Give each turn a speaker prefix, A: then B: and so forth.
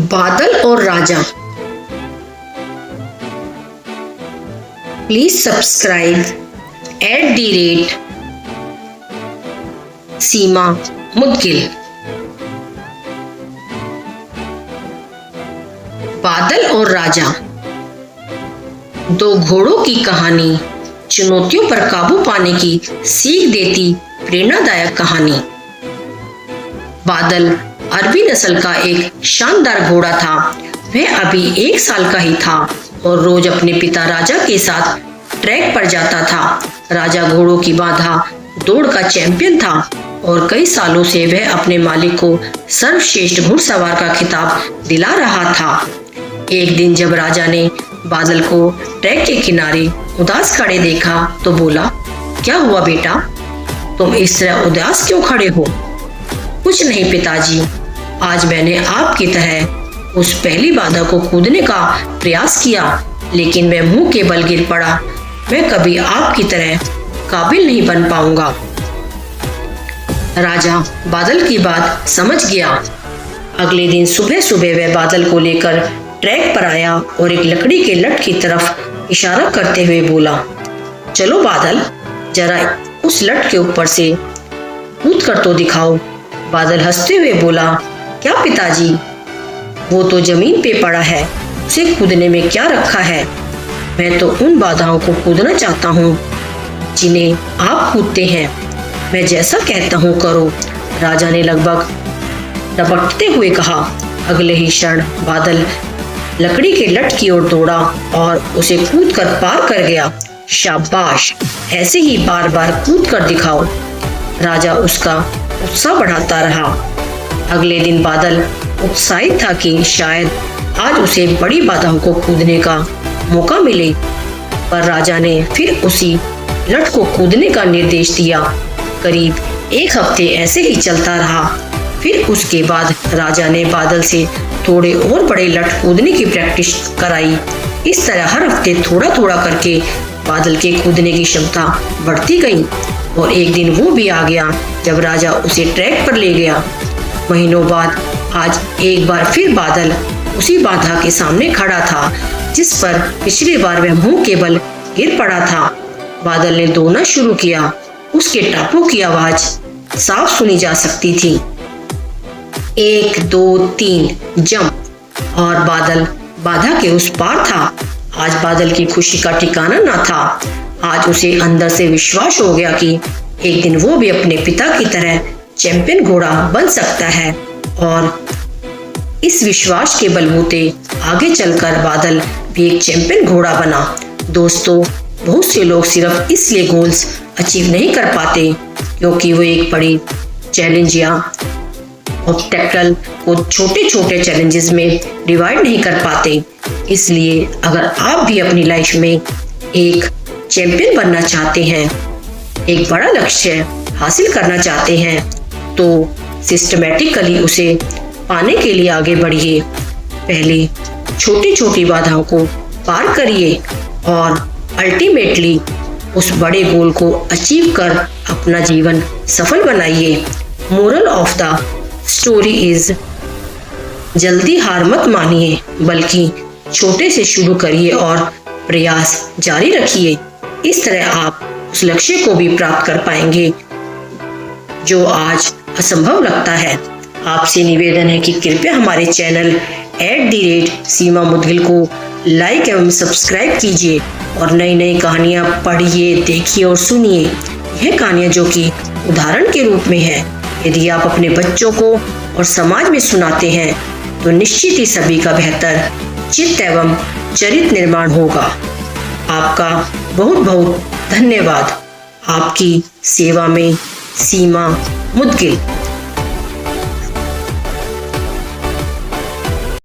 A: बादल और राजा। Please subscribe @सीमा मुदगिल। बादल और राजा, दो घोड़ों की कहानी, चुनौतियों पर काबू पाने की सीख देती प्रेरणादायक कहानी। बादल अरबी नस्ल का एक शानदार घोड़ा था। वह अभी 1 साल का ही था और रोज अपने पिता राजा के साथ ट्रैक पर जाता था। राजा घोड़ों की बाधा दौड़ का चैंपियन था और कई सालों से वह अपने मालिक को सर्वश्रेष्ठ घुड़सवार का खिताब दिला रहा था। एक दिन जब राजा ने बादल को ट्रैक के किनारे उदास खड़े देखा तो बोला, क्या हुआ बेटा, तुम इस तरह उदास क्यों खड़े हो? कुछ नहीं पिताजी, आज मैंने आपकी तरह उस पहली बाधा को कूदने का प्रयास किया, लेकिन मैं मुंह के बल गिर पड़ा। मैं कभी आपकी तरह काबिल नहीं बन पाऊंगा। राजा बादल की बात समझ गया। अगले दिन सुबह सुबह वह बादल को लेकर ट्रैक पर आया और एक लकड़ी के लठ की तरफ इशारा करते हुए बोला, चलो बादल, जरा उस लठ के ऊपर से कूद कर तो दिखाओ। बादल हंसते हुए बोला, क्या पिताजी, वो तो जमीन पे पड़ा है, उसे कूदने में क्या रखा है? मैं तो उन बाधाओं को कूदना चाहता हूँ जिन्हें आप कूदते हैं। मैं जैसा कहता हूँ करो। राजा ने लगभग टपकते हुए कहा। अगले ही क्षण बादल लकड़ी के लठ की ओर दौड़ा और उसे कूद कर पार कर गया। शाबाश, ऐसे ही बार बार कूद कर दिखाओ। राजा उसका उत्साह बढ़ाता रहा। अगले दिन बादल उत्साहित था कि शायद आज उसे बड़ी बाधाओं को कूदने का मौका मिले, पर राजा ने फिर उसी लठ को कूदने का निर्देश दिया। करीब 1 हफ्ते ऐसे ही चलता रहा। फिर उसके बाद राजा ने बादल से थोड़े और बड़े लठ कूदने की प्रैक्टिस कराई। इस तरह हर हफ्ते थोड़ा थोड़ा करके बादल के कूदने की क्षमता बढ़ती गई और एक दिन वो भी आ गया जब राजा उसे ट्रैक पर ले गया। महीनों बाद आज एक बार फिर बादल उसी बाधा के सामने खड़ा था जिस पर पिछली बार वह मुंह के बल गिर पड़ा था। बादल ने दौड़ना शुरू किया। उसके टापों की आवाज साफ सुनी जा सकती थी। 1 2 3 जंप, और बादल बाधा के उस पार था। आज बादल की खुशी का ठिकाना न था। आज उसे अंदर से विश्वास हो गया कि एक दिन वो भी अपने पिता की तरह चैंपियन घोड़ा बन सकता है, और इस विश्वास के बलबूते आगे चलकर बादल भी एक चैंपियन घोड़ा बना। दोस्तों, बहुत से लोग सिर्फ इसलिए गोल्स अचीव नहीं कर पाते क्योंकि वो एक बड़ी चैलेंज या ऑब्स्टेकल को छोटे छोटे चैलेंजेस में डिवाइड नहीं कर पाते। इसलिए अगर आप भी अपनी लाइफ में एक चैंपियन बनना चाहते हैं, एक बड़ा लक्ष्य हासिल करना चाहते हैं, तो सिस्टमैटिकली उसे पाने के लिए आगे बढ़िए। पहले छोटी छोटी बाधाओं को पार करिए और अल्टीमेटली उस बड़े गोल को अचीव कर अपना जीवन सफल बनाइए। Moral of the story is, जल्दी हार मत मानिए, बल्कि छोटे से शुरू करिए और प्रयास जारी रखिए। इस तरह आप उस लक्ष्य को भी प्राप्त कर पाएंगे जो आज असंभव लगता है। आपसे निवेदन है कि कृपया हमारे चैनल @सीमा मुदगिल को लाइक एवं सब्सक्राइब कीजिए और नई नई कहानियाँ पढ़िए, देखिए और सुनिए। यह कहानियाँ जो कि उदाहरण के रूप में है, यदि आप अपने बच्चों को और समाज में सुनाते हैं तो निश्चित ही सभी का बेहतर चित्त एवं चरित्र निर्माण होगा। आपका बहुत बहुत धन्यवाद। आपकी सेवा में सीमा मुदगिल।